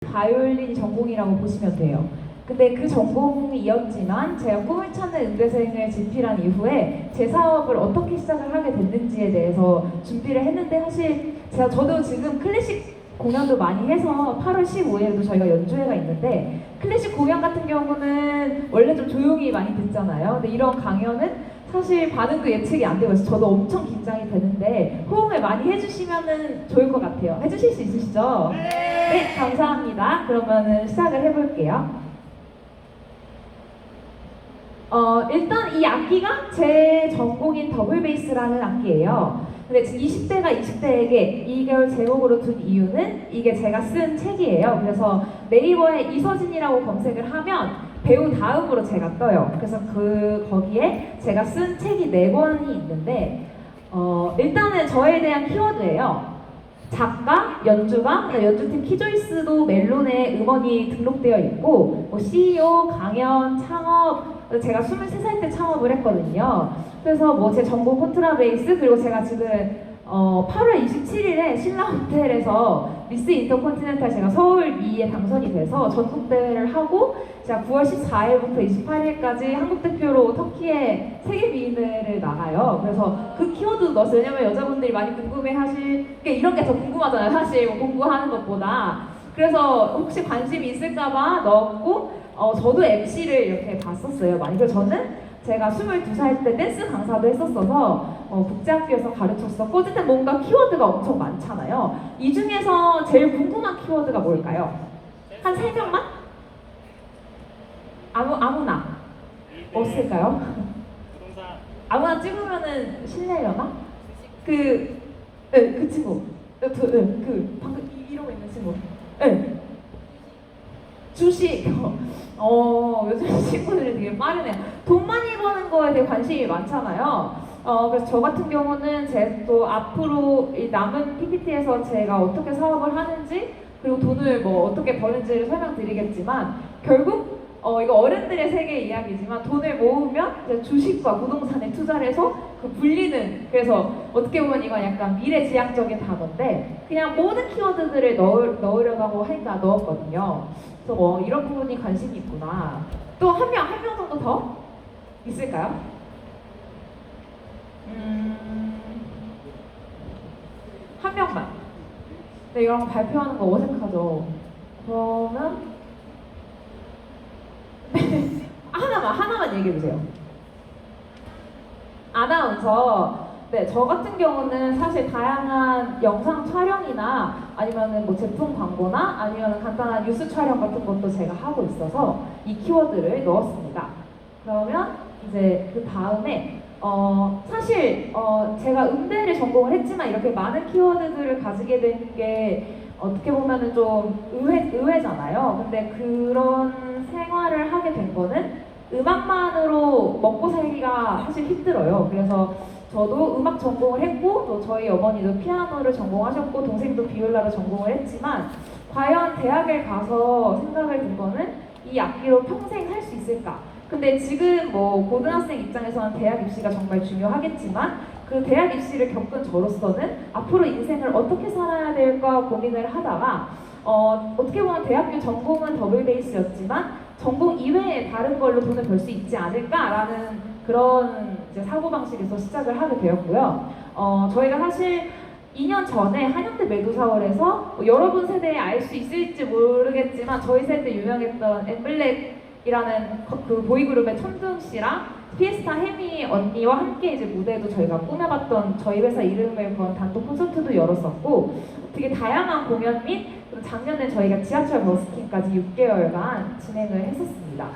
바이올린이 전공이라고 보시면 돼요. 근데 그 전공이었지만 제가 꿈을 찾는 음대생을 집필한 이후에 제 사업을 어떻게 시작을 하게 됐는지에 대해서 준비를 했는데, 사실 저도 지금 클래식 공연도 많이 해서 8월 15일에도 저희가 연주회가 있는데, 클래식 공연 같은 경우는 원래 좀 조용히 많이 듣잖아요. 근데 이런 강연은 사실 반응도 예측이 안 되고 있어서 저도 엄청 긴장이 되는데, 호응을 많이 해주시면 좋을 것 같아요. 해주실 수 있으시죠? 네, 감사합니다. 그러면은 시작을 해볼게요. 일단 이 악기가 제 전공인 더블 베이스라는 악기예요. 근데 20대가 20대에게 이걸 제목으로 둔 이유는 이게 제가 쓴 책이에요. 그래서 네이버에 이서진이라고 검색을 하면 배우 다음으로 제가 떠요. 그래서 거기에 제가 쓴 책이 4권이 있는데, 일단은 저에 대한 키워드예요. 작가, 연주가, 연주팀 키조이스도 멜론에 음원이 등록되어 있고, CEO, 강연, 창업, 제가 23살 때 창업을 했거든요. 그래서 제 전공 콘트라베이스, 그리고 제가 지금 8월 27일에 신라 호텔에서 미스 인터컨티넨탈 제가 서울 2에 당선이 돼서 전국 대회를 하고, 제가 9월 14일부터 28일까지 한국 대표로 터키에 세계 비인회를 나가요. 그래서 그 키워드도 넣었어요. 왜냐면 여자분들이 많이 궁금해하실 게 이런 게 더 궁금하잖아요. 사실 공부하는 것보다. 그래서 혹시 관심이 있을까봐 넣었고, 저도 MC를 이렇게 봤었어요. 많이. 그래서 저는 제가 22살 때 댄스 강사도 했었어서 국제학교에서 가르쳤었고, 어쨌든 뭔가 키워드가 엄청 많잖아요. 이 중에서 제일 궁금한 키워드가 뭘까요? 한 3명만? 아무나 없을까요? 아무나 찍으면은 실례려나? 그 친구, 방금 이러고 있는 친구, 주식. 요즘 친구들이 되게 빠르네요. 돈 많이 버는 거에 대해 관심이 많잖아요. 그래서 저 같은 경우는 또 앞으로 이 남은 PPT에서 제가 어떻게 사업을 하는지, 그리고 돈을 어떻게 버는지를 설명드리겠지만, 결국 이거 어른들의 세계 이야기지만, 돈을 모으면 이제 주식과 부동산에 투자를 해서 그 불리는, 그래서 어떻게 보면 이건 약간 미래지향적인 단어인데, 그냥 모든 키워드들을 넣으려고 하니까 넣었거든요. 그래서 이런 부분이 관심이 있구나. 또 한 명 정도 더 있을까요? 한 명만. 네, 이런 거 발표하는 거 어색하죠? 그러면 하나만 얘기해주세요. 아나운서. 네, 저 같은 경우는 사실 다양한 영상 촬영이나 아니면은 제품 광고나 아니면 간단한 뉴스 촬영 같은 것도 제가 하고 있어서 이 키워드를 넣었습니다. 그러면 이제 그 다음에 사실 제가 음대를 전공을 했지만 이렇게 많은 키워드들을 가지게 된 게 어떻게 보면은 좀 의외잖아요. 근데 그런 생활을 하게 된 거는 음악만으로 먹고 살기가 사실 힘들어요. 그래서 저도 음악 전공을 했고, 또 저희 어머니도 피아노를 전공하셨고, 동생도 비올라를 전공을 했지만, 과연 대학을 가서 생각을 든 거는 이 악기로 평생 할 수 있을까? 근데 지금 고등학생 입장에서는 대학 입시가 정말 중요하겠지만, 그 대학 입시를 겪은 저로서는 앞으로 인생을 어떻게 살아야 될까 고민을 하다가, 어떻게 보면 대학교 전공은 더블 베이스였지만 전공 이외에 다른 걸로 돈을 벌 수 있지 않을까라는 그런 이제 사고방식에서 시작을 하게 되었고요. 저희가 사실 2년 전에 한양대 메두사월에서 여러분 세대에 알 수 있을지 모르겠지만 저희 세대 유명했던 엠블랙이라는 그 보이그룹의 천둥 씨랑 피에스타 혜미 언니와 함께 이제 무대도 저희가 꾸며봤던, 저희 회사 이름을 건 단독 콘서트도 열었었고, 되게 다양한 공연 및 작년에 저희가 지하철 버스킹까지 6개월간 진행을 했었습니다.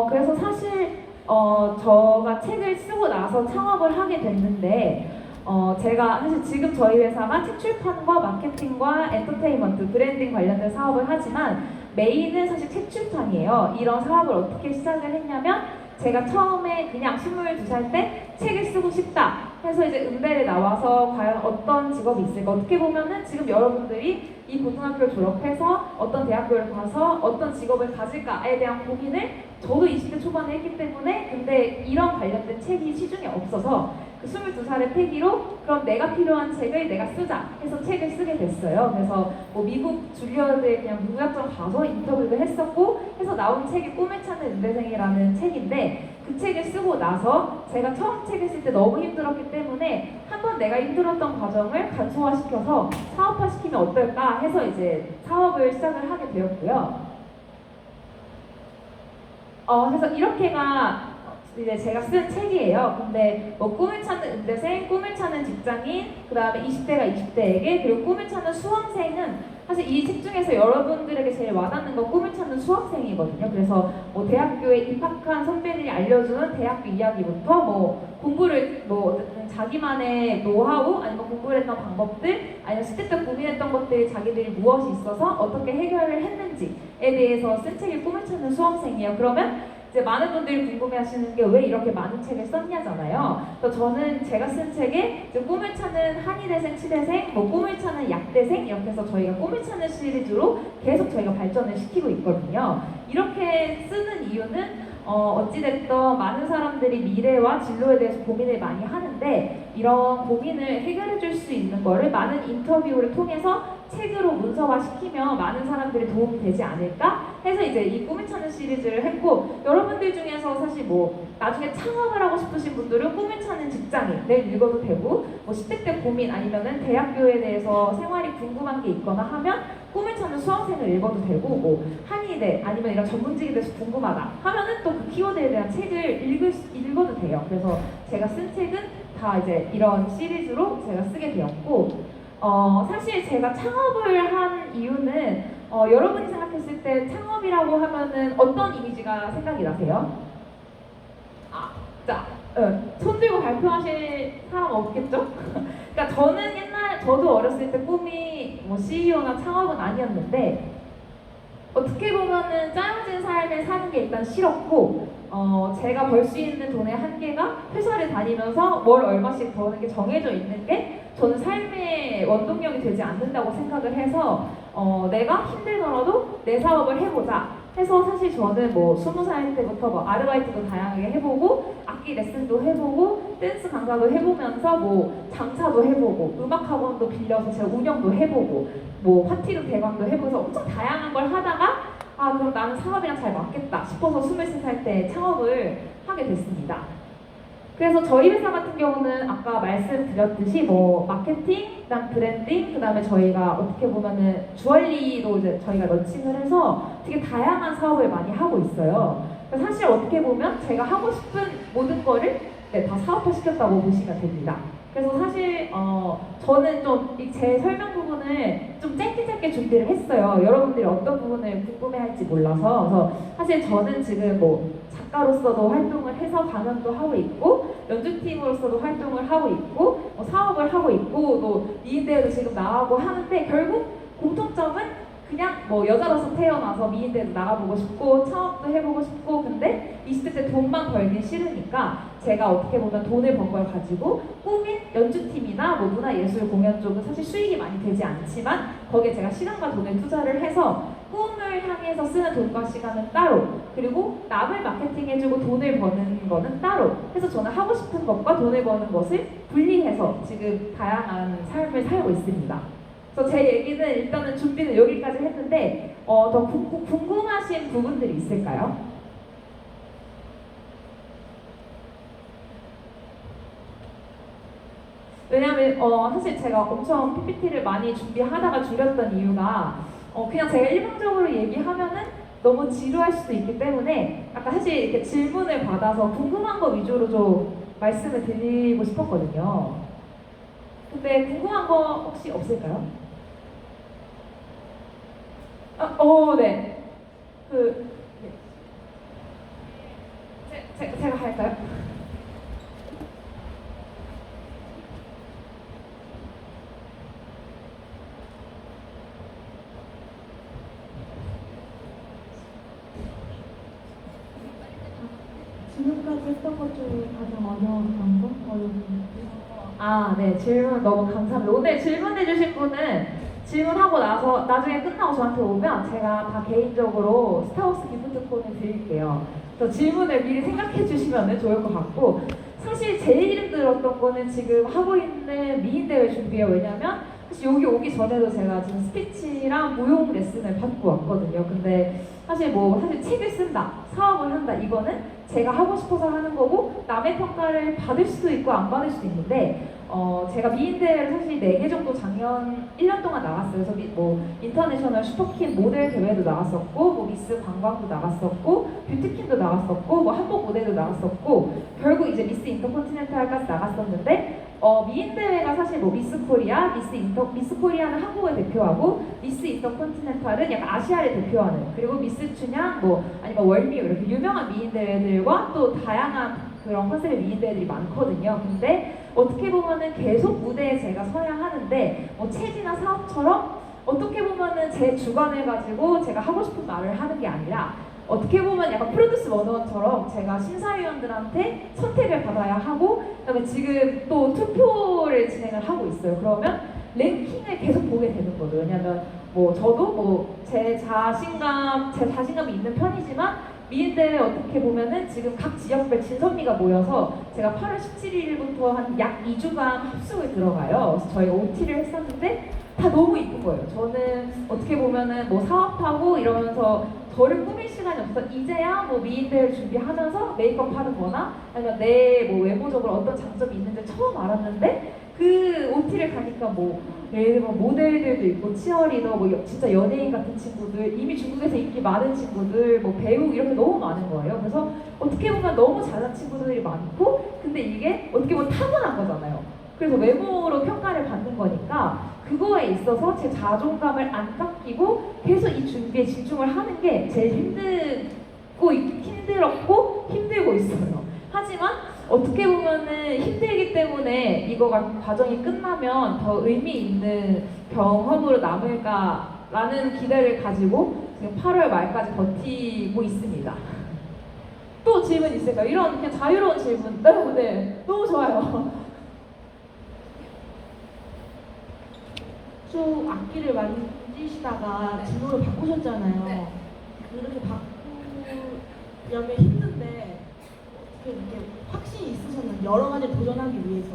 그래서 사실 저가 책을 쓰고 나서 창업을 하게 됐는데, 제가 사실 지금 저희 회사가 책 출판과 마케팅과 엔터테인먼트, 브랜딩 관련된 사업을 하지만 메인은 사실 책 출판이에요. 이런 사업을 어떻게 시작을 했냐면, 제가 처음에 그냥 22살 때 책을 쓰고 싶다 해서 이제 음대를 나와서 과연 어떤 직업이 있을까, 어떻게 보면은 지금 여러분들이 이 고등학교를 졸업해서 어떤 대학교를 가서 어떤 직업을 가질까에 대한 고민을 저도 20대 초반에 했기 때문에, 근데 이런 관련된 책이 시중에 없어서 그 22살의 패기로 그럼 내가 필요한 책을 내가 쓰자 해서 책을 쓰게 됐어요. 그래서 뭐 미국 줄리어드에 그냥 문학점 가서 인터뷰도 했었고 해서 나온 책이 꿈을 찾는 은대생이라는 책인데, 그 책을 쓰고 나서 제가 처음 책을 쓸 때 너무 힘들었기 때문에 한번 내가 힘들었던 과정을 간소화시켜서 사업화시키면 어떨까 해서 이제 사업을 시작을 하게 되었고요. 그래서 이렇게가 이제 제가 쓴 책이에요. 근데 뭐 꿈을 찾는 은대생, 꿈을 찾는 직장인, 그 다음에 20대가 20대에게, 그리고 꿈을 찾는 수험생은 사실 이 책 중에서 여러분들에게 제일 와닿는 건 꿈을 찾는 수학생이거든요. 그래서 뭐 대학교에 입학한 선배들이 알려주는 대학교 이야기부터 뭐 공부를 뭐 어쨌든 자기만의 노하우, 아니면 공부를 했던 방법들, 아니면 10대 때 고민했던 것들이 자기들이 무엇이 있어서 어떻게 해결을 했는지에 대해서 쓴 책이 꿈을 찾는 수험생이에요. 그러면 이제 많은 분들이 궁금해하시는 게 왜 이렇게 많은 책을 썼냐잖아요. 그래서 저는 제가 쓴 책에 이제 꿈을 찾는 한의대생, 치대생, 뭐 꿈을 찾는 약대생, 이렇게 해서 저희가 꿈을 찾는 시리즈로 계속 저희가 발전을 시키고 있거든요. 이렇게 쓰는 이유는 어찌됐든 많은 사람들이 미래와 진로에 대해서 고민을 많이 하는데, 이런 고민을 해결해 줄 수 있는 거를 많은 인터뷰를 통해서 책으로 문서화시키면 많은 사람들이 도움이 되지 않을까 해서 이제 이 꿈을 찾는 시리즈를 했고, 여러분들 중에서 사실 뭐 나중에 창업을 하고 싶으신 분들은 꿈을 찾는 직장인을 읽어도 되고, 뭐 10대 때 고민 아니면은 대학교에 대해서 생활이 궁금한 게 있거나 하면 꿈을 찾는 수험생을 읽어도 되고, 뭐 한의대 아니면 이런 전문직에 대해서 궁금하다 하면은 또 그 키워드에 대한 책을 읽어도 돼요. 그래서 제가 쓴 책은 다 이제 이런 시리즈로 제가 쓰게 되었고, 사실 제가 창업을 한 이유는 여러분이 생각했을 때 창업이라고 하면은 어떤 이미지가 생각이 나세요? 자, 손 들고 발표하실 사람 없겠죠? 그러니까 저는 저도 어렸을 때 꿈이 뭐 CEO나 창업은 아니었는데, 어떻게 보면은 짜여진 삶을 사는 게 일단 싫었고, 제가 벌 수 있는 돈의 한계가 회사를 다니면서 월 얼마씩 버는 게 정해져 있는 게 저는 삶의 원동력이 되지 않는다고 생각을 해서, 내가 힘들더라도 내 사업을 해보자 해서, 사실 저는 뭐 20살 때부터 뭐 아르바이트도 다양하게 해보고, 악기 레슨도 해보고, 댄스 강사도 해보면서 뭐 장사도 해보고, 음악 학원도 빌려서 제가 운영도 해보고, 뭐 파티도 대관도 해보면서 엄청 다양한 걸 하다가, 그럼 나는 사업이랑 잘 맞겠다 싶어서 23살 때 창업을 하게 됐습니다. 그래서 저희 회사 같은 경우는 아까 말씀드렸듯이 뭐 마케팅, 그다음 브랜딩, 그다음에 저희가 어떻게 보면은 주얼리로 이제 저희가 런칭을 해서 되게 다양한 사업을 많이 하고 있어요. 그래서 사실 어떻게 보면 제가 하고 싶은 모든 거를 다 사업화시켰다고 보시면 됩니다. 그래서 사실 저는 좀 제 설명 부분을 좀 짧게 준비를 했어요. 여러분들이 어떤 부분을 궁금해할지 몰라서. 그래서 사실 저는 지금 뭐 작가로서도 활동을 해서 강연도 하고 있고, 연주팀으로서도 활동을 하고 있고, 사업을 하고 있고, 또 미인대회도 지금 나가고 하는데, 결국 공통점은 그냥 뭐 여자로서 태어나서 미인대회도 나가보고 싶고 창업도 해보고 싶고, 근데 20대 때 돈만 벌긴 싫으니까 제가 어떻게 보면 돈을 번 걸 가지고 꿈인 연주팀이나 뭐 문화예술 공연 쪽은 사실 수익이 많이 되지 않지만 거기에 제가 시간과 돈을 투자를 해서 꿈을 향해서 쓰는 돈과 시간은 따로, 그리고 남을 마케팅해주고 돈을 버는 거는 따로 해서 저는 하고 싶은 것과 돈을 버는 것을 분리해서 지금 다양한 삶을 살고 있습니다. 그래서 제 얘기는 일단은 준비는 여기까지 했는데, 더 궁금하신 부분들이 있을까요? 왜냐면 사실 제가 엄청 PPT를 많이 준비하다가 줄였던 이유가, 그냥 제가 일방적으로 얘기하면은 너무 지루할 수도 있기 때문에 아까 사실 이렇게 질문을 받아서 궁금한 거 위주로 좀 말씀을 드리고 싶었거든요. 근데 궁금한 거 혹시 없을까요? 네. 네. 제가 할까요? 지금까지 했던 것 중에 가장 어려웠던 거? 어려운 네. 질문 너무 감사합니다. 오늘 질문해 주실 분은 질문하고 나서 나중에 끝나고 저한테 오면 제가 다 개인적으로 스타벅스 기프트콘을 드릴게요. 그래서 질문을 미리 생각해 주시면 좋을 것 같고, 사실 제일 힘들었던 거는 지금 하고 있는 미인대회 준비예요. 왜냐면 사실 여기 오기 전에도 제가 지금 스피치랑 무용 레슨을 받고 왔거든요. 근데 사실 책을 쓴다, 사업을 한다 이거는 제가 하고 싶어서 하는 거고 남의 평가를 받을 수도 있고 안 받을 수도 있는데 제가 미인대회를 사실 4개 정도 작년 1년 동안 나갔어요. 그래서 인터내셔널 슈퍼퀸 모델 대회도 나갔었고 미스 관광도 나갔었고 뷰티퀸도 나갔었고 한복 무대도 나갔었고 결국 이제 미스 인터컨티넨탈까지 나갔었는데 미인 대회가 사실 미스 코리아, 미스 코리아는 한국을 대표하고 미스 인터컨티넨탈은 약간 아시아를 대표하는 그리고 미스 춘향 아니면 월미우 이렇게 유명한 미인 대회들과 또 다양한 그런 컨셉의 미인 대회들이 많거든요. 근데 어떻게 보면은 계속 무대에 제가 서야 하는데 체지나 사업처럼 어떻게 보면은 제 주관을 가지고 제가 하고 싶은 말을 하는 게 아니라 어떻게 보면 약간 프로듀스 101처럼 제가 심사위원들한테 선택을 받아야 하고 그다음에 지금 또 투표를 진행을 하고 있어요. 그러면 랭킹을 계속 보게 되는 거죠. 왜냐면 저도 제 자신감이 있는 편이지만 미인대회 어떻게 보면은 지금 각 지역별 진선미가 모여서 제가 8월 17일부터 한 약 2주간 합숙을 들어가요. 그래서 저희가 OT를 했었는데 다 너무 이쁜 거예요. 저는 어떻게 보면은 사업하고 이러면서 저를 꾸밀 시간이 없어서 이제야 미인대회를 준비하면서 메이크업 하는 거나 아니면 내 외모적으로 어떤 장점이 있는지 처음 알았는데 그 OT를 가니까 예를 들어 모델들도 있고 치어리더 진짜 연예인 같은 친구들 이미 중국에서 인기 많은 친구들 배우 이렇게 너무 많은 거예요. 그래서 어떻게 보면 너무 잘난 친구들이 많고 근데 이게 어떻게 보면 타고난 거잖아요. 그래서 외모로 평가를 받는 거니까 그거에 있어서 제 자존감을 안 깎이고 계속 이 준비에 집중을 하는 게 제일 힘들었고 힘들고 있어요. 하지만 어떻게 보면은 힘들기 때문에 이거가 과정이 끝나면 더 의미 있는 경험으로 남을까라는 기대를 가지고 지금 8월 말까지 버티고 있습니다. 또 질문 있을까요? 이런 그냥 자유로운 질문. 네, 너무 좋아요. 쭉 악기를 만지시다가 진로를 바꾸셨잖아요. 네. 그렇게 바꾸려면 힘든데 어떻게 이렇게 확신이 있으셨나요? 여러 가지 도전하기 위해서.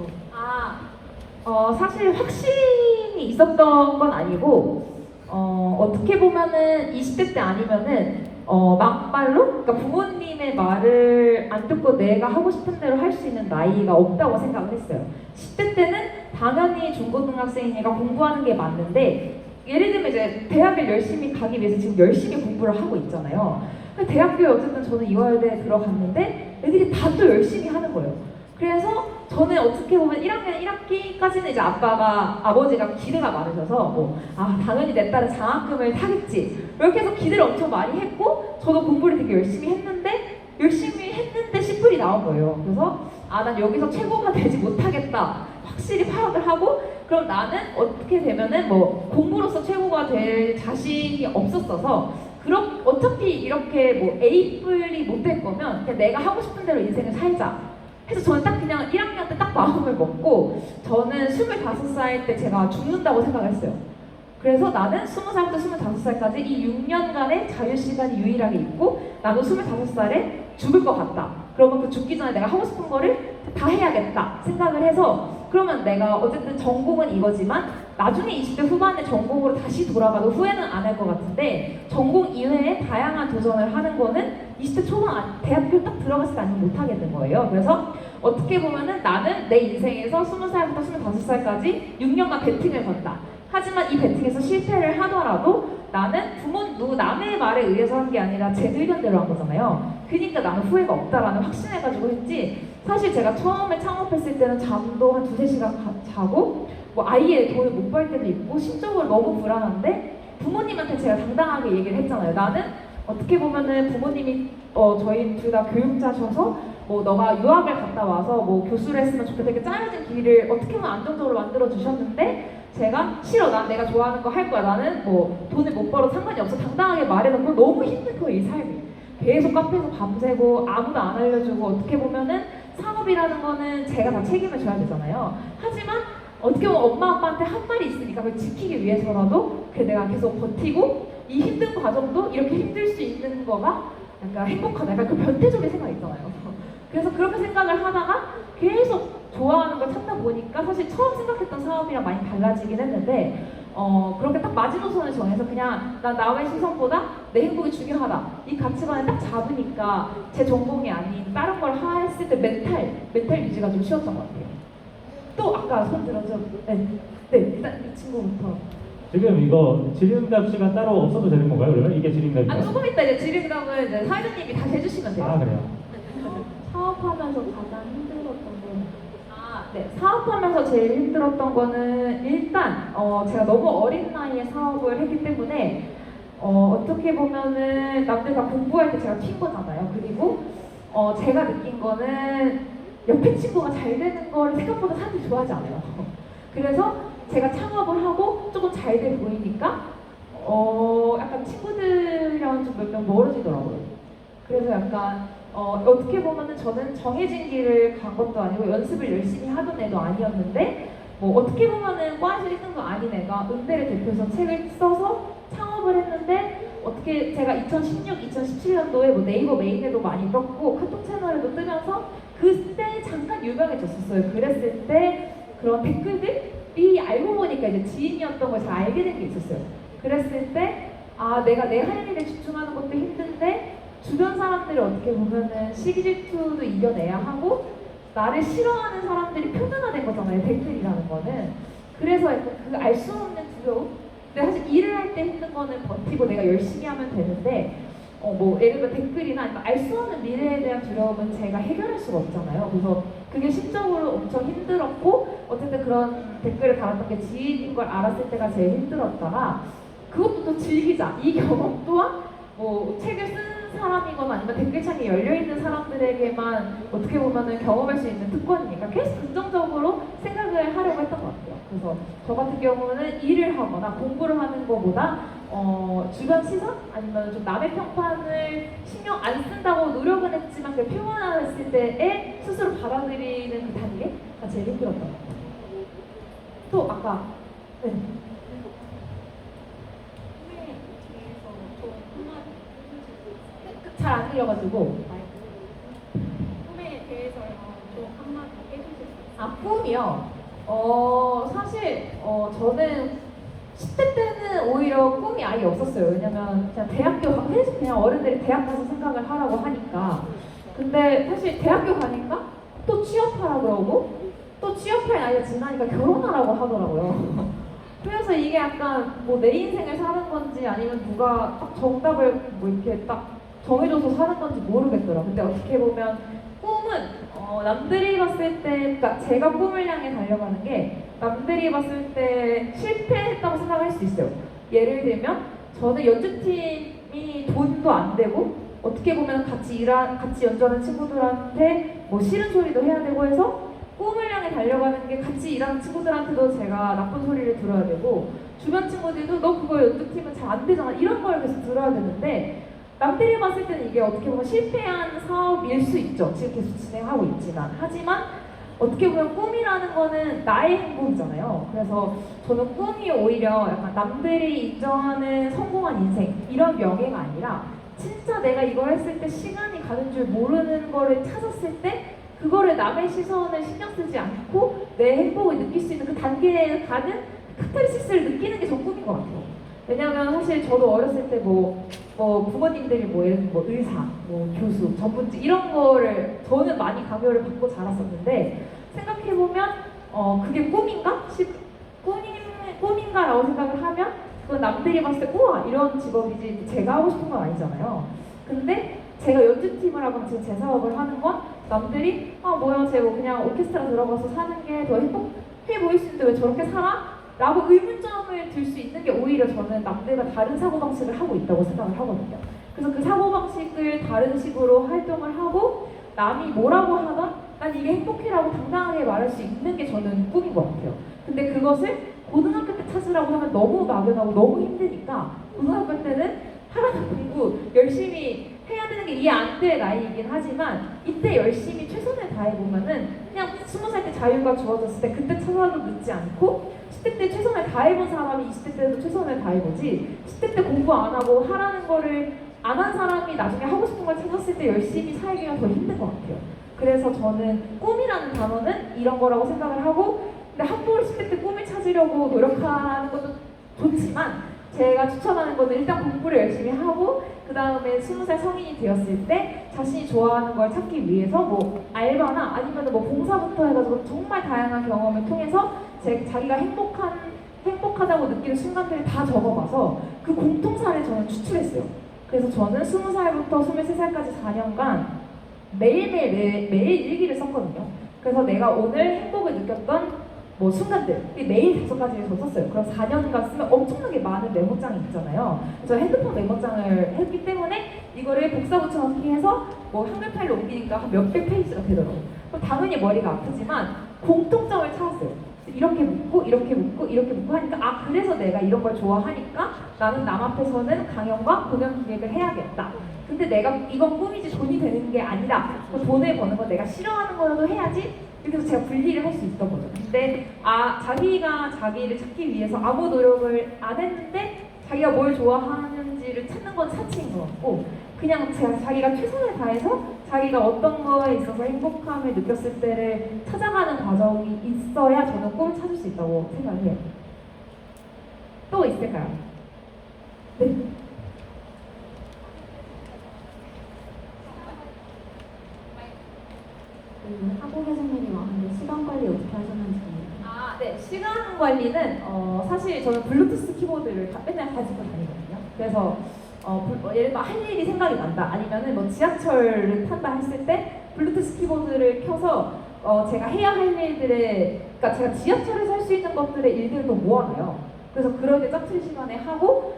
사실 확신이 있었던 건 아니고 어떻게 보면은 20대 때 아니면은 막말로 그러니까 부모님의 말을 안 듣고 내가 하고 싶은 대로 할 수 있는 나이가 없다고 생각을 했어요. 10대 때는 당연히 중고등학생이니까 공부하는 게 맞는데 예를 들면 이제 대학을 열심히 가기 위해서 지금 열심히 공부를 하고 있잖아요. 근데 대학교에 어쨌든 저는 이화여대에 들어갔는데 애들이 다 또 열심히 하는 거예요. 그래서 저는 어떻게 보면 1학년 1학기까지는 이제 아버지가 기대가 많으셔서 당연히 내 딸은 장학금을 타겠지 이렇게 해서 기대를 엄청 많이 했고 저도 공부를 되게 열심히 했는데 10불이 나온 거예요. 그래서 난 여기서 최고가 되지 못하겠다 확실히 파악을 하고 그럼 나는 어떻게 되면은 공부로서 최고가 될 자신이 없었어서 그럼 어차피 이렇게 A뿔이 못 될 거면 그냥 내가 하고 싶은 대로 인생을 살자 그래서 저는 딱 그냥 1학년 때 딱 마음을 먹고 저는 25살 때 제가 죽는다고 생각했어요. 그래서 나는 20살부터 25살까지 이 6년간의 자유시간이 유일하게 있고 나도 25살에 죽을 것 같다. 그러면 그 죽기 전에 내가 하고 싶은 거를 다 해야겠다 생각을 해서 그러면 내가 어쨌든 전공은 이거지만 나중에 20대 후반에 전공으로 다시 돌아가도 후회는 안 할 것 같은데 전공 이외에 다양한 도전을 하는 거는 20대 초반 대학교 딱 들어갔을 때 아니면 못 하겠는 거예요. 그래서 어떻게 보면은 나는 내 인생에서 20살부터 25살까지 6년간 배팅을 건다. 하지만 이 배팅에서 실패를 하더라도 나는 남의 말에 의해서 한 게 아니라 제 의견대로 한 거잖아요. 그러니까 나는 후회가 없다라는 확신해가지고 했지 사실 제가 처음에 창업했을 때는 잠도 한 2-3시간 자고 아예 돈을 못 벌 때도 있고 심적으로 너무 불안한데 부모님한테 제가 당당하게 얘기를 했잖아요. 나는 어떻게 보면은 부모님이 저희 둘 다 교육자셔서 너가 유학을 갔다 와서 교수를 했으면 좋겠다 되게 짜여진 길을 어떻게 보면 안정적으로 만들어 주셨는데 제가 싫어 난 내가 좋아하는 거 할 거야 나는 돈을 못 벌어도 상관이 없어 당당하게 말해놓고 너무 힘든 거예요 이 삶이. 계속 카페에서 밤새고 아무도 안 알려주고 어떻게 보면은 산업이라는 거는 제가 다 책임을 져야 되잖아요. 하지만 어떻게 보면 엄마 아빠한테 한 말이 있으니까 그걸 지키기 위해서라도 내가 계속 버티고 이 힘든 과정도 이렇게 힘들 수 있는 거가 약간 행복하다. 약간 그 변태적인 생각 있잖아요. 그래서 그렇게 생각을 하다가 계속 좋아하는 걸 찾다 보니까 사실 처음 생각했던 사업이랑 많이 달라지긴 했는데 그렇게 딱 마지노선을 정해서 그냥 난 남의 시선보다 내 행복이 중요하다 이 가치관을 딱 잡으니까 제 전공이 아닌 다른 걸 했을 때 멘탈 유지가 좀 쉬웠던 것 같아요. 또 아까 손 들어줘. 네, 일단 이 친구부터. 지금 이거 질의응답 시간 따로 없어도 되는 건가요? 그러면 이게 아 질의응답인가요? 조금 이따 이제 질의응답을 이제 사회자님이 다시 해주시면 돼요. 아 그래요? 사업하면서 가장 힘들었던 건 네, 사업하면서 제일 힘들었던 거는 일단 제가 너무 어린 나이에 사업을 했기 때문에 어떻게 보면은 남들 다 공부할 때 제가 튄 거잖아요. 그리고 제가 느낀 거는 옆에 친구가 잘 되는 거를 생각보다 사람들이 좋아하지 않아요. 그래서 제가 창업을 하고 조금 잘 돼 보이니까 약간 친구들이랑 좀 몇 명 멀어지더라고요. 그래서 약간 어떻게 보면은 저는 정해진 길을 간 것도 아니고 연습을 열심히 하던 애도 아니었는데 뭐 어떻게 보면은 과에서 1등도 아닌 애가 은대를 대표해서 책을 써서 창업을 했는데 어떻게 제가 2016, 2017년도에 뭐 네이버 메인에도 많이 떴고 카톡 채널에도 뜨면서 그때 잠깐 유명해졌었어요. 그랬을 때 그런 댓글들이 알고 보니까 이제 지인이었던 걸 잘 알게 된 게 있었어요. 그랬을 때 아 내가 내 할 일에 집중하는 것도 힘든데 주변 사람들이 어떻게 보면은 시기 질투도 이겨내야 하고 나를 싫어하는 사람들이 표면화된 거잖아요. 댓글이라는 거는. 그래서 약간 그 알 수 없는 두려움. 근데 사실 일을 할 때 힘든 거는 버티고 내가 열심히 하면 되는데 뭐 예를 들어 댓글이나 아니면 알 수 없는 미래에 대한 두려움은 제가 해결할 수가 없잖아요. 그래서 그게 심적으로 엄청 힘들었고 어쨌든 그런 댓글을 달았던 게 지인인 걸 알았을 때가 제일 힘들었다가 그것도 또 즐기자. 이 경험 또한 뭐 책을 쓰는 사람이거나 아니면 댓글창이 열려있는 사람들에게만 어떻게 보면은 경험할 수 있는 특권이니까 계속 긍정적으로 생각을 하려고 했던 것 같아요. 그래서 저 같은 경우는 일을 하거나 공부를 하는 것보다 주변 시선 아니면 좀 남의 평판을 신경 안 쓴다고 노력은 했지만 그 표현했을 때에 스스로 받아들이는 그 단계가 제일 힘들었던 것 같아요. 또 아까 네. 잘 안 들려가지고 꿈에 대해서요. 좀 한마디 해주실 수 있어요? 꿈이요. 사실 저는 10대 때는 오히려 꿈이 아예 없었어요. 왜냐면 그냥 대학교 계속 그냥 어른들이 대학 가서 생각을 하라고 하니까. 근데 사실 대학교 가니까 또 취업하라 그러고 또 취업할 나이가 지나니까 결혼하라고 하더라고요. 그래서 이게 약간 뭐 내 인생을 사는 건지 아니면 누가 딱 정답을 뭐 이렇게 딱 정해줘서 사는 건지 모르겠더라. 근데 어떻게 보면 꿈은 남들이 봤을 때, 그러니까 제가 꿈을 향해 달려가는 게 남들이 봤을 때 실패했다고 생각할 수 있어요. 예를 들면 저는 연주팀이 돈도 안 되고 어떻게 보면 같이 연주하는 친구들한테 뭐 싫은 소리도 해야 되고 해서 꿈을 향해 달려가는 게 같이 일하는 친구들한테도 제가 나쁜 소리를 들어야 되고 주변 친구들도 너 그거 연주팀은 잘 안 되잖아 이런 걸 계속 들어야 되는데 남들이 봤을 때는 이게 어떻게 보면 실패한 사업일 수 있죠. 지금 계속 진행하고 있지만. 하지만 어떻게 보면 꿈이라는 거는 나의 행복이잖아요. 그래서 저는 꿈이 오히려 약간 남들이 인정하는 성공한 인생 이런 명예가 아니라 진짜 내가 이걸 했을 때 시간이 가는 줄 모르는 거를 찾았을 때 그거를 남의 시선을 신경 쓰지 않고 내 행복을 느낄 수 있는 그 단계에 가는 카타르시스를 느끼는 게 전 꿈인 것 같아요. 왜냐면 사실 저도 어렸을 때 뭐 부모님들이 뭐 예를 들면 뭐 의사, 뭐 교수, 전문직 이런 거를 저는 많이 강요를 받고 자랐었는데 생각해보면 그게 꿈인가? 꿈인가라고 생각을 하면 그건 남들이 봤을 때 우와 이런 직업이지 제가 하고 싶은 건 아니잖아요. 근데 제가 연주팀을 하거나 지금 제 사업을 하는 건 남들이 뭐야 쟤 뭐 그냥 오케스트라 들어가서 사는 게 더 행복해 보일 수 있는데 왜 저렇게 살아? 라고 의문점을 들 수 있는 게 오히려 저는 남들과 다른 사고방식을 하고 있다고 생각을 하거든요. 그래서 그 사고방식을 다른 식으로 활동을 하고 남이 뭐라고 하던 난 이게 행복해라고 당당하게 말할 수 있는 게 저는 꿈인 것 같아요. 근데 그것을 고등학교 때 찾으라고 하면 너무 막연하고 너무 힘드니까 고등학교 때는 하라는 공부 열심히 해야 되는 게 이해 안 될 나이이긴 하지만 이때 열심히 최선을 다해보면은 그냥 20살 때 자유가 주어졌을 때 그때 찾아도 늦지 않고 10대 때 최선을 다해본 사람이 20대 때도 최선을 다해보지 10대 때 공부 안 하고 하라는 거를 안 한 사람이 나중에 하고 싶은 걸 찾았을 때 열심히 살기가 더 힘든 것 같아요. 그래서 저는 꿈이라는 단어는 이런 거라고 생각을 하고, 근데 학부를 10대 때 꿈을 찾으려고 노력하는 것도 좋지만 제가 추천하는 거는 일단 공부를 열심히 하고 그 다음에 20살 성인이 되었을 때 자신이 좋아하는 걸 찾기 위해서 뭐 알바나 아니면 뭐 봉사부터 해가지고 정말 다양한 경험을 통해서 자기가 행복하다고 느끼는 순간들을 다 적어봐서 그 공통사를 저는 추출했어요. 그래서 저는 20살부터 23살까지 4년간 매일 일기를 썼거든요. 그래서 내가 오늘 행복을 느꼈던 뭐 순간들 매일 5가지를 썼어요. 그럼 4년간 쓰면 엄청나게 많은 메모장이 있잖아요. 그래서 핸드폰 메모장을 했기 때문에 이거를 복사 붙여넣기 해서 뭐 한글 파일로 옮기니까 한 몇백 페이지가 되더라고요. 그럼 당연히 머리가 아프지만 공통점을 찾았어요. 이렇게 묻고 이렇게 묻고 이렇게 묻고 하니까 아 그래서 내가 이런 걸 좋아하니까 나는 남 앞에서는 강연과 공연 기획을 해야겠다. 근데 내가 이건 꿈이지 돈이 되는 게 아니라 돈을 버는 건 내가 싫어하는 거라도 해야지. 이렇게 해서 제가 분리를 할 수 있던 거죠. 근데 자기가 자기를 찾기 위해서 아무 노력을 안 했는데 자기가 뭘 좋아하는지를 찾는 건 사치인 것 같고 그냥 자기가 최선을 다해서 자기가 어떤 거에 있어서 행복함을 느꼈을 때를 찾아가는 과정이 있어야 저는 꿈을 찾을 수 있다고 생각을 해요. 또 있을까요? 네. 학원 선생님이 왔는데 시간 관리 어떻게 하셨는지. 네. 시간 관리는 사실 저는 블루투스 키보드를 맨날 가지고 다니거든요. 그래서 예를 들어 할 일이 생각이 난다 아니면은 뭐 지하철을 탄다 했을 때 블루투스 키보드를 켜서 제가 해야 할 일들에 그러니까 제가 지하철에서 할 수 있는 것들의 일들을 또 모아놔요. 그래서 그럴 때 짜투리 시간에 하고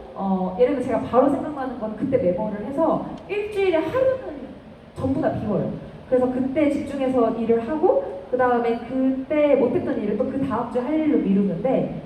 예를 들어 제가 바로 생각나는 건 그때 메모를 해서 일주일에 하루는 전부 다 비워요. 그래서 그때 집중해서 일을 하고 그 다음에 그때 못했던 일을 또 그 다음 주에 할 일로 미루는데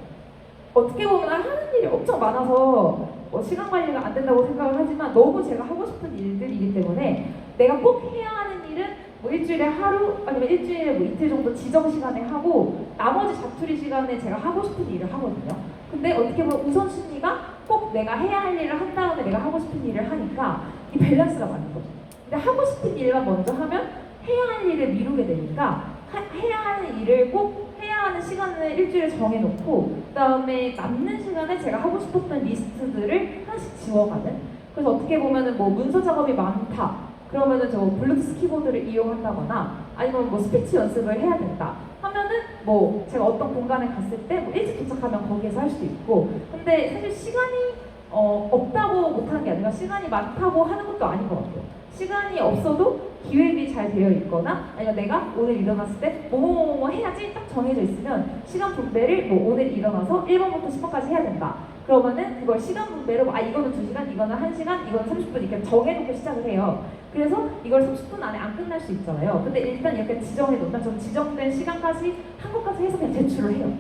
어떻게 보면 하는 일이 엄청 많아서 시간 관리가 안 된다고 생각을 하지만 너무 제가 하고 싶은 일들이기 때문에 내가 꼭 해야 하는 일은 뭐 일주일에 하루 아니면 일주일에 뭐 이틀 정도 지정 시간에 하고 나머지 자투리 시간에 제가 하고 싶은 일을 하거든요. 근데 어떻게 보면 우선순위가 꼭 내가 해야 할 일을 한 다음에 내가 하고 싶은 일을 하니까 이 밸런스가 맞는 거죠. 근데 하고 싶은 일만 먼저 하면 해야 할 일을 미루게 되니까 해야 하는 일을 꼭 해야 하는 시간을 일주일에 정해놓고 그 다음에 남는 시간에 제가 하고 싶었던 리스트들을 하나씩 지워가는. 그래서 어떻게 보면은 뭐 문서 작업이 많다 그러면은 저 블루투스 키보드를 이용한다거나 아니면 뭐 스피치 연습을 해야 된다 하면은 뭐 제가 어떤 공간에 갔을 때 뭐 일찍 도착하면 거기에서 할 수도 있고. 근데 사실 시간이 없다고 못하는 게 아니라 시간이 많다고 하는 것도 아닌 것 같아요. 시간이 없어도 기획이 잘 되어 있거나 아니면 내가 오늘 일어났을 때 뭐뭐뭐 해야지 딱 정해져 있으면 시간 분배를 뭐 오늘 일어나서 1번부터 10번까지 해야 된다. 그러면은 그걸 시간 분배로 이거는 2시간, 이거는 1시간, 이거는 30분 이렇게 정해놓고 시작을 해요. 그래서 이걸 30분 안에 안 끝날 수 있잖아요. 근데 일단 이렇게 지정해 놓으면 저는 지정된 시간까지 한 것까지 해서 그냥 제출을 해요.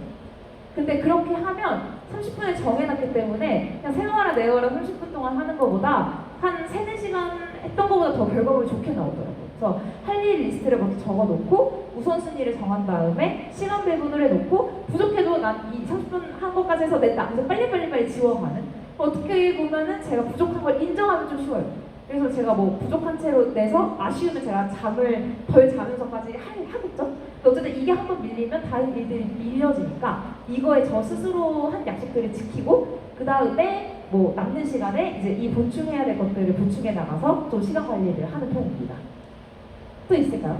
근데 그렇게 하면 30분을 정해놨기 때문에 그냥 세워라 내워라 30분 동안 하는 것보다 한 3, 4시간 했던 것보다 더 결과물이 좋게 나오더라고요. 그래서 할 일 리스트를 먼저 적어놓고 우선순위를 정한 다음에 시간 배분을 해놓고 부족해도 난 이 30분 한 것까지 해서 냈다. 그래서 빨리 지워가는. 어떻게 보면은 제가 부족한 걸 인정하면 좀 쉬워요. 그래서 제가 뭐 부족한 채로 내서 아쉬우면 제가 잠을 덜 자면서까지 하겠죠? 어쨌든 이게 한번 밀리면 다른 일들이 밀려지니까 이거에 저 스스로 한 약속들을 지키고 그 다음에 뭐 남는 시간에 이제 이 보충해야 될 것들을 보충해 나가서 좀 시간 관리를 하는 편입니다. 또 있을까요?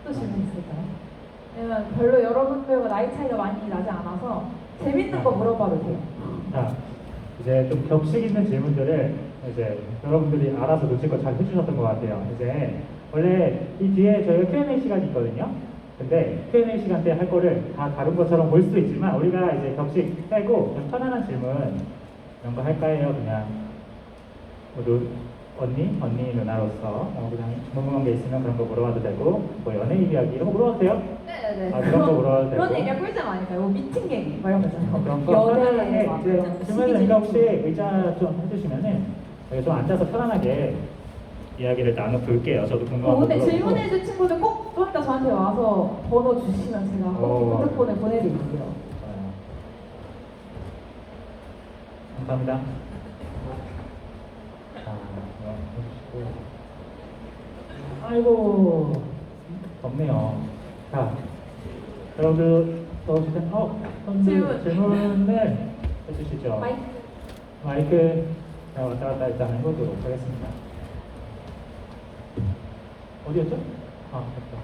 또 질문 있을까요? 왜냐면 별로 여러분들과 나이 차이가 많이 나지 않아서 재밌는 거 물어봐도 돼요. 자, 이제 좀 격식 있는 질문들을 이제 여러분들이 알아서 놓칠 잘 해주셨던 것 같아요. 이제 원래 이 뒤에 저희가 Q&A 시간이 있거든요. 근데 Q&A 시간 때 할 거를 다 다른 것처럼 볼 수도 있지만 우리가 이제 격식 빼고 좀 편안한 질문 이런 거 할까 해요. 그냥 언니 누나로서 그냥 궁금한 게 있으면 그런 거 물어봐도 되고 뭐 연예인 이야기 이런 거 물어봐도 돼요? 네네네. 그런 거 물어봐도 되고 그런 얘기가 꿀잼 아닐까요? 뭐 미팅 얘기 뭐 이런 거 있잖아요. 그런 거 편안하게 막 이제 질문을 혹시 의자 좀 해주시면은 저희가 좀 앉아서 편안하게 이야기를 나눠볼게요. 저도 궁금한 거 근데 물어보고. 질문해줄 친구들 꼭 좀 이따 저한테 와서 번호 주시면 제가 꼭 핸드폰에 보내드릴게요. 감사합니다. 해주시고. 아이고 덥네요. 자, 여러분들 더우실 질문을 해주시죠. 마이크 왔다 갔다 일단 해보도록 하겠습니다. 어디였죠? 아, 됐다.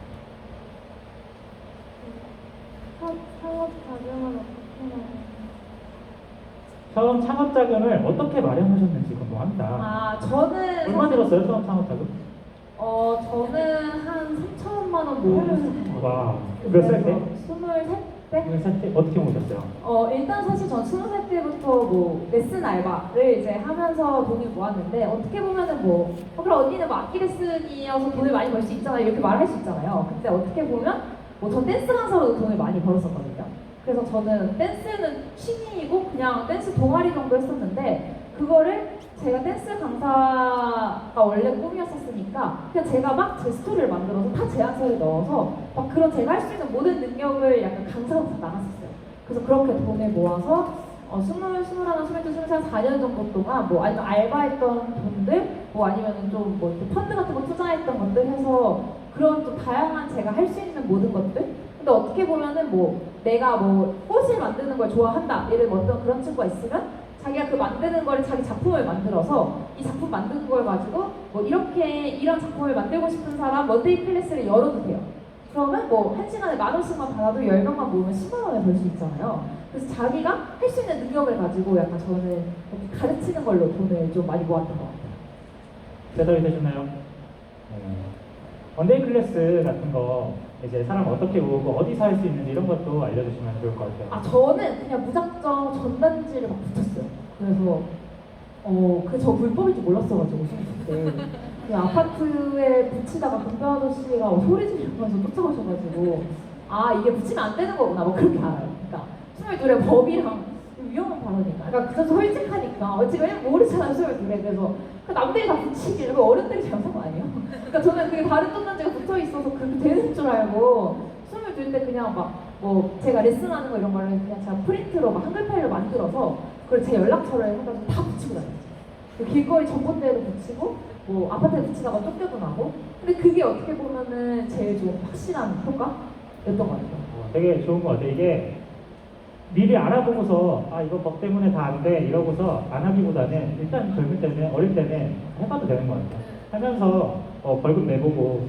창업 자금은 어떻게 나요? 처음 창업 자금을 어떻게 마련하셨는지 궁금합니다. 아, 저는 얼마 들었어요, 처음 창업 자금? 저는 한 3천만 원 모으고 와, 몇 살 때? 23때? 몇 살 때? 어떻게 모으셨어요? 일단 사실 전 20살 때부터 뭐 레슨 알바를 이제 하면서 돈을 모았는데 어떻게 보면은 뭐 그럼 언니는 뭐 악기 레슨이어서 돈을 많이 벌 수 있잖아 이렇게 말할 수 있잖아요. 근데 어떻게 보면 뭐 전 댄스 강사로도 돈을 많이 벌었었거든요. 그래서 저는 댄스는 취미이고 그냥 댄스 동아리 정도 했었는데 그거를 제가 댄스 강사가 원래 꿈이었었으니까 그냥 제가 막 제 스토리를 만들어서 다 제안서를 넣어서 막 그런 제가 할 수 있는 모든 능력을 약간 강사로 다 나갔었어요. 그래서 그렇게 돈을 모아서 20, 21, 22, 23, 4년 정도 동안 뭐 아니면 알바했던 돈들 뭐 아니면 좀 뭐 펀드 같은 거 투자했던 것들 해서 그런 좀 다양한 제가 할 수 있는 모든 것들 근데 어떻게 보면은 뭐 내가 뭐 꽃을 만드는 걸 좋아한다 예를 들면 어떤 그런 친구가 있으면 자기가 그 만드는 거를 자기 작품을 만들어서 이 작품 만든 걸 가지고 뭐 이렇게 이런 작품을 만들고 싶은 사람 먼데이 클래스를 열어도 돼요. 그러면 뭐 1시간에 10,000원씩만 받아도 10명만 모으면 10만 원을 벌 수 있잖아요. 그래서 자기가 할 수 있는 능력을 가지고 약간 저는 이렇게 가르치는 걸로 돈을 좀 많이 모았던 것 같아요. 대답이 되셨나요? 원데이 클래스 같은 거 이제 사람 어떻게 모으고 어디서 할 수 있는지 이런 것도 알려주시면 좋을 것 같아요. 저는 그냥 무작정 전단지를 막 붙였어요. 그래서 저 불법인지 몰랐어가지고 그때 그 아파트에 붙이다가 동료 아저씨가 소리 지르면서 쫓아오셔가지고 이게 붙이면 안 되는 거구나 뭐 그렇게 알아요. 그러니까 22의 법이랑 위험한 발언이니까 그러니까 그래서 솔직하니까 왜냐면 모르잖아요 22에 그래서 남들이 다 붙이지 왜 어른들이 잘못한 거 아니에요? 그러니까 저는 그게 다른 전단지가 붙어 있어서 그렇게 되는 줄 알고 22때 그냥 막 뭐 제가 레슨하는 거 이런 거를 그냥 제가 프린트로 막 한글 파일로 만들어서 그걸 제 연락처를 해가지고 다 붙이고 다녔어요. 길거리 전봇대에도 붙이고 뭐 아파트에 붙이다가 쫓겨도 나고 근데 그게 어떻게 보면은 제일 좀 확실한 효과였던 것 같아요. 되게 좋은 것 같아요. 이게 미리 알아보고서 이거 법 때문에 다 안 돼 이러고서 안 하기보다는 일단 젊을 때는 어릴 때는 해봐도 되는 것 같아요. 하면서 벌금 내보고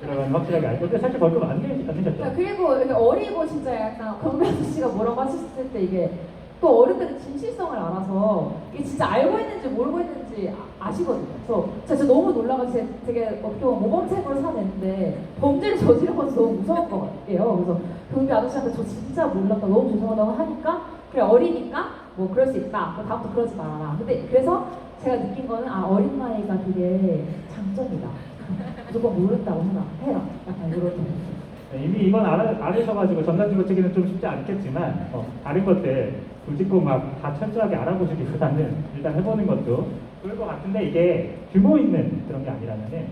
그러면 확실하게 알고 근데 사실 벌금 안 내셨죠? 그리고 이렇게 어리고 진짜 약간 건배 아저씨가 뭐라고 하셨을 때 이게 또 어른들은 진실성을 알아서 이게 진짜 알고 있는지 모르고 있는지 아시거든요. 그래서 제가 너무 놀라가지고 되게 어떻게 보면 모범생으로 사는데 범죄를 저지르면서 너무 무서운 것 같아요. 그래서 경비 아저씨한테 저 진짜 몰랐다 너무 죄송하다고 하니까 그래 어리니까 뭐 그럴 수 있다 다음부터 그러지 말아라. 근데 그래서 제가 느낀 거는 어린 나이가 되게 장점이다. 무조건 모른다고 해라 약간 이런 이미 이건 알으셔가지고 전단지 고치기는 좀 쉽지 않겠지만 다른 것들 굳이고 막 다 철저하게 알아보시기보다는 일단 해보는 것도 좋을 것 같은데 이게 규모 있는 그런 게 아니라면은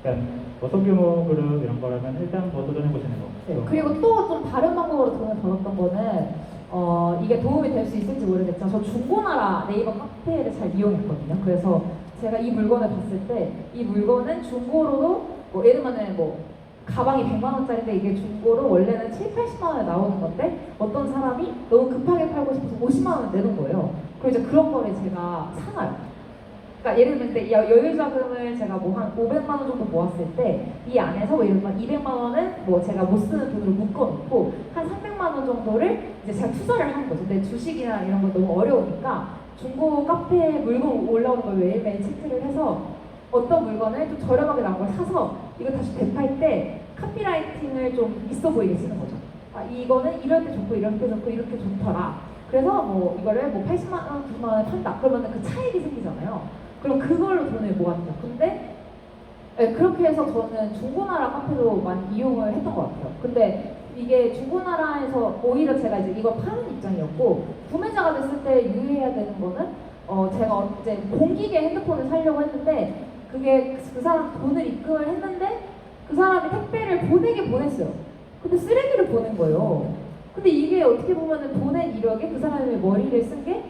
그냥 소규모 그룹 이런 거라면 일단 도전해보시는 거. 네, 그리고 또 좀 다른 방법으로 돈을 벌었던 거는 이게 도움이 될 수 있을지 모르겠지만 저 중고나라 네이버 카페를 잘 이용했거든요. 그래서 제가 이 물건을 봤을 때 이 물건은 중고로도 뭐 예를 들면 뭐 가방이 100만 원짜리인데 이게 중고로 원래는 7, 80만 원에 나오는 건데 어떤 사람이 너무 급하게 팔고 싶어서 50만 원을 내는 거예요. 그리고 이제 그런 거를 제가 사놔요. 그러니까 예를 들면 여유 자금을 제가 뭐 한 500만 원 정도 모았을 때 이 안에서 뭐 예를 들면 200만 원은 뭐 제가 못 쓰는 돈으로 묶어놓고 한 300만 원 정도를 이제 제가 투자를 하는 거죠. 근데 주식이나 이런 거 너무 어려우니까 중고 카페에 물건 올라오는 걸 매일매일 체크를 해서 어떤 물건을 좀 저렴하게 나온 걸 사서 이거 다시 되팔 때 카피라이팅을 좀 있어 보이게 쓰는 거죠. 이거는 이럴 때 좋고 이럴 때 좋고 이렇게 좋더라. 그래서 뭐 이거를 뭐 80만 원, 90만 원에 판다. 그러면 그 차익이 생기잖아요. 그럼 그걸로 돈을 모았죠. 근데 그렇게 해서 저는 중고나라 카페도 많이 이용을 했던 것 같아요. 근데 이게 중고나라에서 오히려 제가 이제 이걸 파는 입장이었고 구매자가 됐을 때 유의해야 되는 거는 제가 이제 공기계 핸드폰을 사려고 했는데 그게 그 사람 돈을 입금을 했는데 그 사람이 택배를 보내긴 보냈어요. 근데 쓰레기를 보낸 거예요. 근데 이게 어떻게 보면은 보낸 이력에 그 사람의 머리를 쓴 게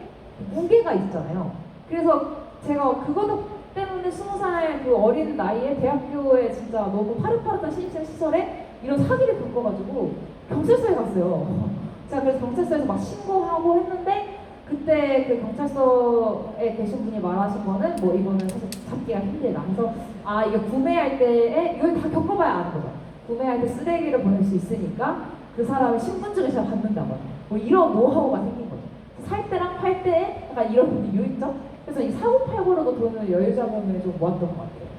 공개가 있잖아요. 그래서 제가 그것도 때문에 20살 그 어린 나이에 대학교에 진짜 너무 파릇파릇한 신입생 시절에 이런 사기를 겪어가지고 경찰서에 갔어요. 제가 그래서 경찰서에서 막 신고하고 했는데 그때 그 경찰서에 계신 분이 말하신 거는 뭐 이거는 사실 잡기가 힘들다. 그래서 아 이게 구매할 때에 이걸 다 겪어봐야 아는 거죠. 구매할 때 쓰레기를 보낼 수 있으니까 그 사람의 신분증을 제가 받는다거나 뭐 이런 노하우가 생긴 거죠. 살 때랑 팔 때에 약간 이런 유익점? 그래서 이 사고팔고로도 돈을 여유자금을 좀 모았던 것 같아요.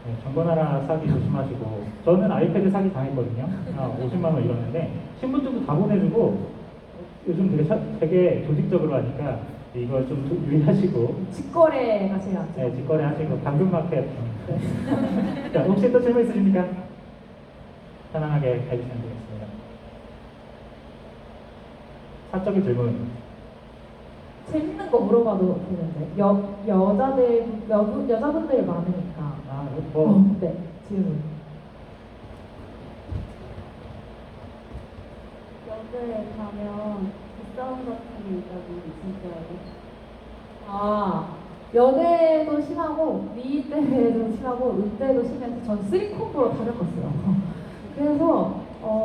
네, 정보나라 사기 조심하시고 저는 아이패드 사기 당했거든요. 50만 원 잃었는데 신분증도 다 보내주고 요즘 되게 조직적으로 하니까 이걸 좀 유의하시고 직거래가 제일 안 네, 좋아요. 직거래 하시고 당근마켓 자, 혹시 또 질문 있으십니까? 편안하게 해주시면 되겠습니다. 사적인 질문. 재밌는 거 물어봐도 되는데 여자분들이 많으니까 네 질문. 여대에 가면 기싸움 같은 게 있다고 진짜로. 아 여대도 심하고 미대도 심하고 의대도 심해서 전 쓰리콤보로 다 겪었어요. 그래서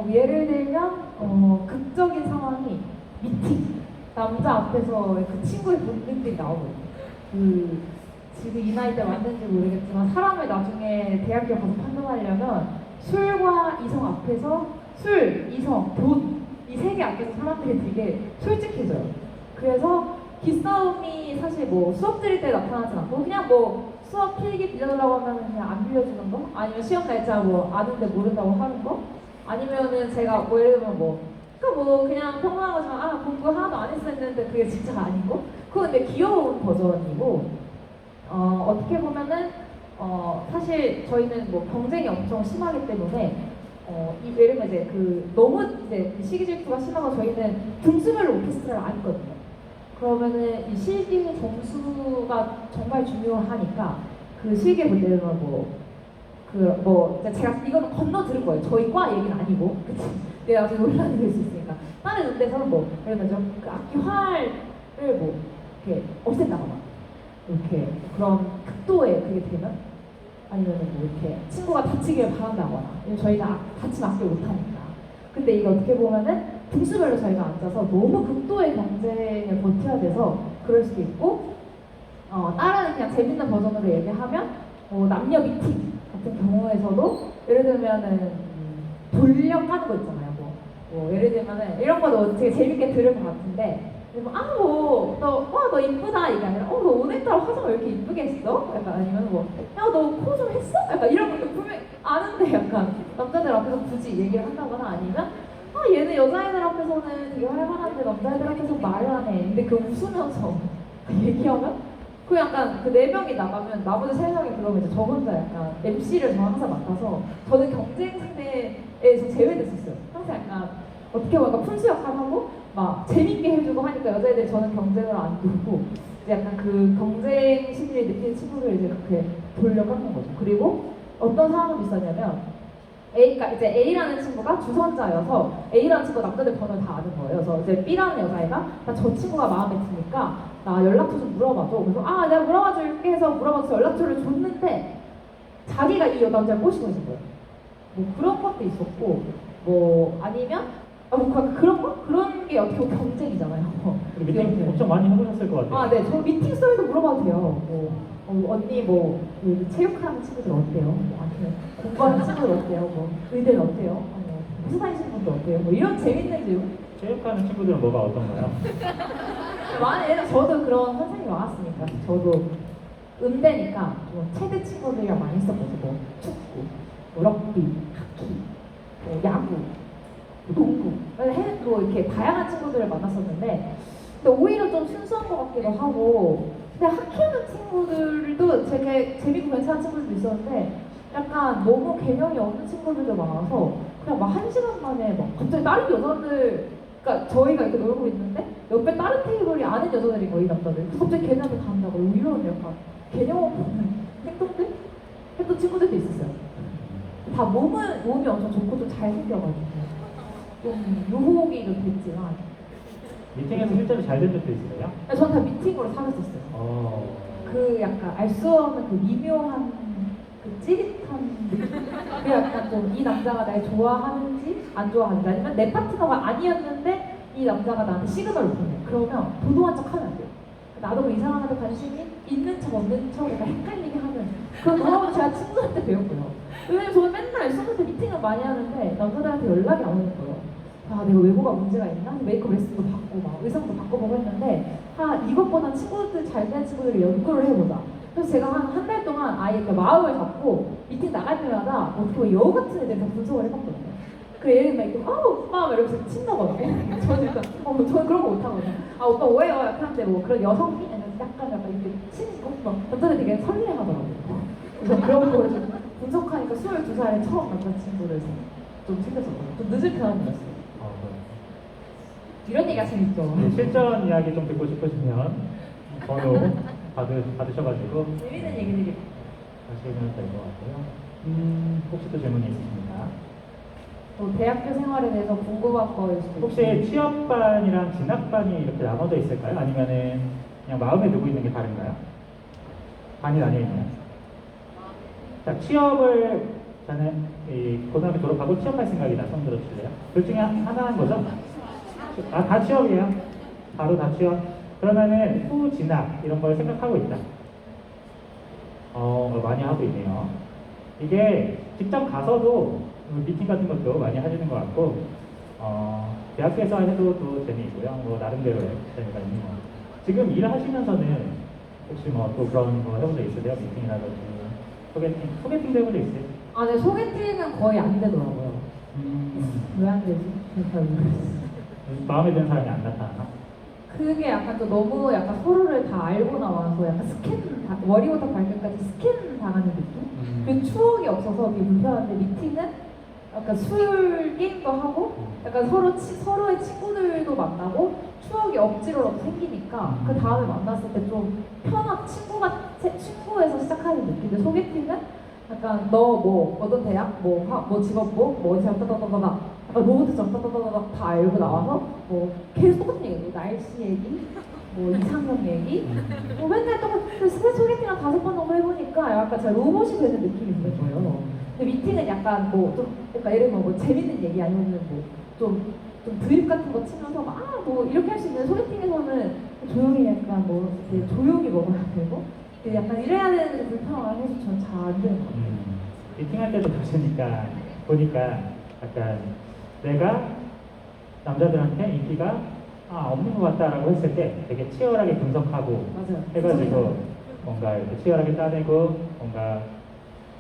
예를 들면 극적인 상황이 미팅 남자 앞에서 그 친구의 본능들이 나오거든요. 그 지금 이 나이 때 맞는지 모르겠지만 사람을 나중에 대학교 가서 판단하려면 술과 이성 앞에서 술, 이성, 돈 이 세 개 앞에서 사람들이 되게 솔직해져요. 그래서 기싸움이 사실 뭐 수업 들을 때 나타나진 않고 그냥 뭐 수업 필기 빌려달라고 하면 그냥 안 빌려주는 거 아니면 시험 날짜 뭐 아는데 모른다고 하는 거 아니면은 제가 뭐 예를 들면 뭐 그냥 평범한 거지만 아 공부 하나도 안 했었는데 그게 진짜 아니고 그건 근데 귀여운 버전이고 어떻게 보면은 사실 저희는 뭐 경쟁이 엄청 심하기 때문에 예를 들면 이제 그 너무 이제 시기 질투가 심하고 저희는 등수별로 오케스트라를 안 있거든요. 그러면은 이 실기 점수가 정말 중요하니까 그 실기 볼 때는 제가 이거는 건너 들은 거예요. 저희 과 얘기는 아니고 그치? 내가 나중에 논란이 될 수 있으니까 다른 음대에서는 뭐 예를 들면 그 악기 활을 뭐 이렇게 없앤다거나 이렇게 그런 극도의 그게 되면 아니면 뭐 이렇게 친구가 다치기를 바란다거나 왜냐면 저희가 다치면 악기를 못하니까 근데 이게 어떻게 보면은 등수별로 저희가 앉아서 너무 극도의 경쟁을 버텨야 돼서 그럴 수도 있고 다른 그냥 재밌는 버전으로 얘기하면 남녀 미팅 같은 경우에서도 예를 들면은 돌려 까는 거 있잖아요. 뭐 예를 들면은 이런 거도 되게 재밌게 들을 것 같은데 너 이쁘다 이게 아니라 너 오늘따라 화장 왜 이렇게 이쁘게 했어? 약간 아니면 너 코 좀 했어? 약간 이런 것도 분명히 아는데 약간 남자들 앞에서 굳이 얘기를 한다거나 아니면 얘는 여자애들 앞에서는 되게 활발한데 남자애들 앞에서 말을 안 해. 근데 그 웃으면서 얘기하면 그 약간 그 네 명이 나가면 나머지 세 명이 그러면 이제 저 혼자 약간 MC를 저 항상 맡아서 저는 경쟁 상대에서 제외됐었어요. 항상 약간 어떻게 보면 풀수 역할하고 막 재밌게 해주고 하니까 여자애들이 저는 경쟁을 안 두고 이제 약간 그 경쟁 심리를 느끼는 친구들 이제 그렇게 돌려 깎는 거죠. 그리고 어떤 상황은 있었냐면 A가 이제 A라는 친구가 주선자여서 A라는 친구가 남자들 번호를 다 아는 거예요. 그래서 이제 B라는 여자애가 나 저 친구가 마음에 드니까 나 연락처 좀 물어봐줘. 그래서 내가 물어봐 줄게 해서 물어봐서 연락처를 줬는데 자기가 이 남자를 꼬시고 있는 거예요. 뭐 그런 것도 있었고 뭐 아니면 그런 게 어떻게 보면 경쟁이잖아요. 미팅 엄청 많이 해보셨을 것 같아요. 네. 저 미팅 스토리도 물어봐도 돼요. 언니 체육하는 친구들 어때요? 아니면 공부하는 친구들 어때요? 의대는 어때요? 무슨 다니시는 분들 어때요? 이런 재밌는 질문. 체육하는 친구들은 뭐가 어떤가요? 예를 저도 그런 선생님이 많았으니까 저도 음대니까 체대 친구들이랑 많이 했었거든요. 축구, 럭비, 하키, 야구, 농구, 이렇게 다양한 친구들을 만났었는데 근데 오히려 좀 순수한 것 같기도 하고 근데 하키하는 친구들도 되게 재밌고 괜찮은 친구들도 있었는데 약간 너무 개념이 없는 친구들도 많아서 그냥 막 1시간 만에 갑자기 다른 여자들 그러니까 저희가 이렇게 놀고 있는데 옆에 다른 테이블이 아는 여자들인 거예요, 이 남자들. 그래서 갑자기 걔네한테 간다고 이런 약간 개념 없는 행동들? 했던 친구들도 있었어요. 다 몸이 엄청 좋고 좀 잘생겨가지고 좀 유혹이 좀 됐지만 미팅에서 실제로 잘 된 적도 있으세요? 저는 다 미팅으로 사귀었었어요. 그 약간 알 수 없는 그 미묘한 그 찌릿한 느낌. 그 약간 좀 이 남자가 날 좋아하는지 안 좋아하는지 아니면 내 파트너가 아니었는데 이 남자가 나한테 시그널을 보내. 그러면 도도한 척 하면 안 돼요. 나도 그 이상한데 관심이 있는 척 없는 척 약간 헷갈리게 하는 그런 노하우를 제가 친구한테 배웠고요. 왜냐면 저는 맨날 수업할 때 미팅을 많이 하는데 남자들한테 연락이 안 오는 거예요. 아 내가 외모가 문제가 있나? 메이크업 레슨도 받고 막 의상도 바꿔보고 했는데 이것보다 친구들 잘 되는 친구들이 연구를 해보자. 그래서 제가 한 달 동안 아예 그 마음을 잡고 미팅 나갈 때마다 어떻게 여우 같은 애들 다 분석을 해봤거든요. 그 예를 들면 이렇게 오빠 이러면서 친다거든요. 저는 일단 저는 그런 거 못하거든요. 아 오빠 오해요 약간 하는데 뭐 그런 여성미 아니면 약간 이렇게 친고 막 남자들 되게 설레하더라고요. 그래서 그런 거를 좀 분석하니까 22살에 처음 남자친구를 좀 생겼었거든요. 좀 늦은 편이었어요. 이런 얘기가 재밌죠. 네, 실전 이야기 좀 듣고 싶으시면 번호 받으셔가지고 재밌는 얘기들이 하시면 될 것 같고요. 혹시 또 질문이 있으십니까? 또 대학교 생활에 대해서 궁금한 거일 수도 있고 혹시 취업반이랑 진학반이 이렇게 나눠져 있을까요? 아니면은 그냥 마음에 두고 있는 게 다른가요? 반이 나뉘어 있나요? 자, 취업을 저는 이 고등학교 졸업하고 취업할 생각이다. 손 들어주실래요? 둘 중에 하나인 거죠? 다 취업이에요. 바로 다 취업. 그러면은 후 진학 이런 걸 생각하고 있다. 많이 하고 있네요. 이게 직접 가서도 미팅 같은 것도 많이 하시는 것 같고, 대학교에서 해도 또 재미있고요. 뭐 나름대로의 재미가 있는 것 같아요. 지금 일하시면서는 혹시 뭐 또 그런 거 해본 적 있으세요? 미팅이라든지 소개팅도 해본 적 있어요? 아, 네, 소개팅은 거의 안 되더라고요. 왜 안 되지? 잘 모르겠어요. 마음에 드는 사람이 안 나타나나? 그게 약간 또 너무 약간 서로를 다 알고 나와서 약간 머리부터 발끝까지 스캔 당하는 느낌? 그 추억이 없어서 되게 불편한데 미팅은 약간 술 게임도 하고 약간 서로의 친구들도 만나고 추억이 억지로라도 생기니까 그 다음에 만났을 때 좀 친구에서 시작하는 느낌인데 소개팅은 약간 너 뭐 어떤 대학 뭐 직업 뭐 어디 따따따따따 약간 로드점 따따따따 다 알고 나와서 뭐 계속 똑같은 얘기 날씨 얘기 뭐 이상형 얘기 뭐 맨날 똑같은 소개팅 한 5번 정도 해보니까 약간 제가 로봇이 되는 느낌이 드는 거예요. 근데 미팅은 약간 좀 약간 예를 들면 뭐 재밌는 얘기 아니면 뭐좀 드립 같은 거 치면서 뭐 이렇게 할 수 있는 소개팅에서는 조용히 약간 뭐 이렇게 조용히 먹어야 되고 약간 이래야 되는데 불편하게 해서 전 잘 안 되는 것 같아요. 미팅할 때도 보니까 약간 내가 남자들한테 인기가 없는 것 같다라고 했을 때 되게 치열하게 분석하고 맞아요. 해가지고 뭔가 이렇게 치열하게 따내고 뭔가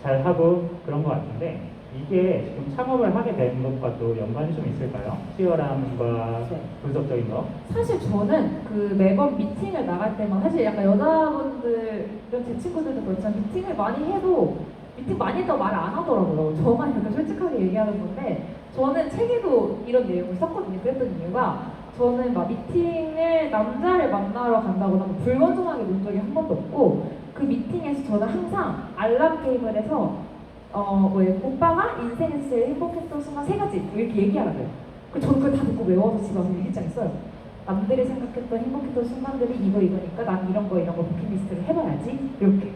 잘하고 그런 것 같은데 이게 지금 창업을 하게 된 것과 또 연관이 좀 있을까요? 치열함과 네. 분석적인 거? 사실 저는 그 매번 미팅을 나갈 때만 사실 약간 여자분들 제 친구들도 그렇지만 미팅을 많이 해도 미팅 많이 했다고 말 안 하더라고요. 저만 이렇게 솔직하게 얘기하는 건데 저는 책에도 이런 내용을 썼거든요. 그랬던 이유가 저는 막 미팅을 남자를 만나러 간다거나 뭐 불건전하게 논 적이 한 번도 없고 그 미팅에서 저는 항상 알람 게임을 해서 오빠가 인생에서 제일 행복했던 순간 3가지 이렇게 얘기하라고요. 저는 그걸 다 듣고 외워서 집에 와서 일기장에 써요. 남들이 생각했던 행복했던 순간들이 이거니까 난 이런 거 버킷리스트를 해봐야지 이렇게.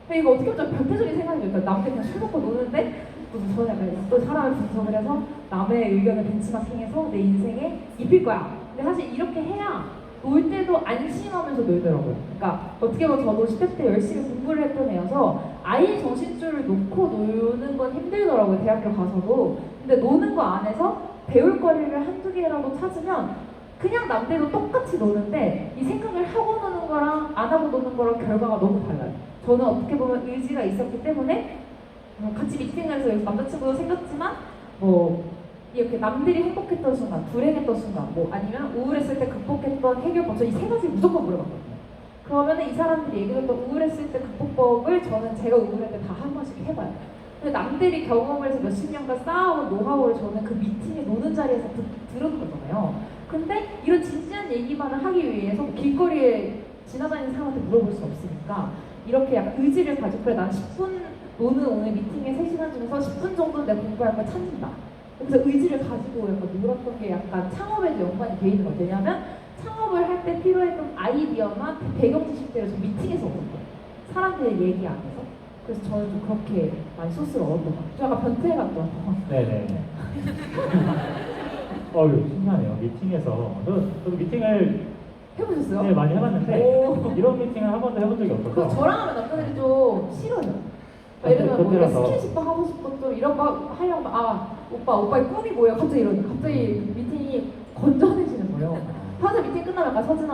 근데 이거 어떻게 보면 변태적인 생각이죠. 그러니까 남들 그냥 술 먹고 노는데 무슨 저는 약간 또 사람을 분석을 해서 남의 의견을 벤치마킹해서 내 인생에 입힐 거야. 근데 사실 이렇게 해야 놀 때도 안심하면서 놀더라고요. 그러니까 어떻게 보면 저도 10대 때 열심히 공부를 했던 애여서 아예 정신줄을 놓고 노는 건 힘들더라고요. 대학교 가서도. 근데 노는 거 안에서 배울 거리를 한두 개라도 찾으면 그냥 남들도 똑같이 노는데 이 생각을 하고 노는 거랑 안 하고 노는 거랑 결과가 너무 달라요. 저는 어떻게 보면 의지가 있었기 때문에 같이 미팅을 해서 남자친구도 생겼지만 이렇게 남들이 행복했던 순간, 불행했던 순간, 아니면 우울했을 때 극복했던 해결법, 저 이 3가지 무조건 물어봤거든요. 그러면 이 사람들이 얘기했던 우울했을 때 극복법을 저는 제가 우울할 때 다 한 번씩 해봐요. 근데 남들이 경험을 해서 몇십 년간 쌓아온 노하우를 저는 그 미팅에 노는 자리에서 들은 거잖아요. 근데 이런 진지한 얘기만을 하기 위해서 길거리에 지나다니는 사람한테 물어볼 수 없으니까 이렇게 약간 의지를 가지고 그래 난 10분 노는 오늘 미팅에 3시간 중에서 10분 정도는 내가 공부할 걸 찾는다. 그래서 의지를 가지고 약간 놀았던 게 약간 창업에도 연관이 돼 있는 것 같아요. 왜냐하면 창업을 할 때 그때 필요했던 아이디어만 배경 지식대로 좀 미팅에서 얻은 거예요. 사람들의 얘기 안에서. 그래서 저는 좀 그렇게 많이 소스를 얻었던 것 같아요. 좀 약간 변태 같던 네네. 어유 신기하네요. 미팅에서 저도 미팅을 해보셨어요? 네, 많이 해봤는데 오. 이런 미팅을 한 번도 해본 적이 그 없어서. 저랑 하면 남자들이 좀 싫어요. 예를 들면 뭐 변태라서. 스킨십도 하고 싶고 또 이런 거 하려고 오빠의 꿈이 뭐예요? 갑자기 이러니 갑자기 미팅이 건전해지는 거예요. 항상 미팅 끝나면 약간 서진아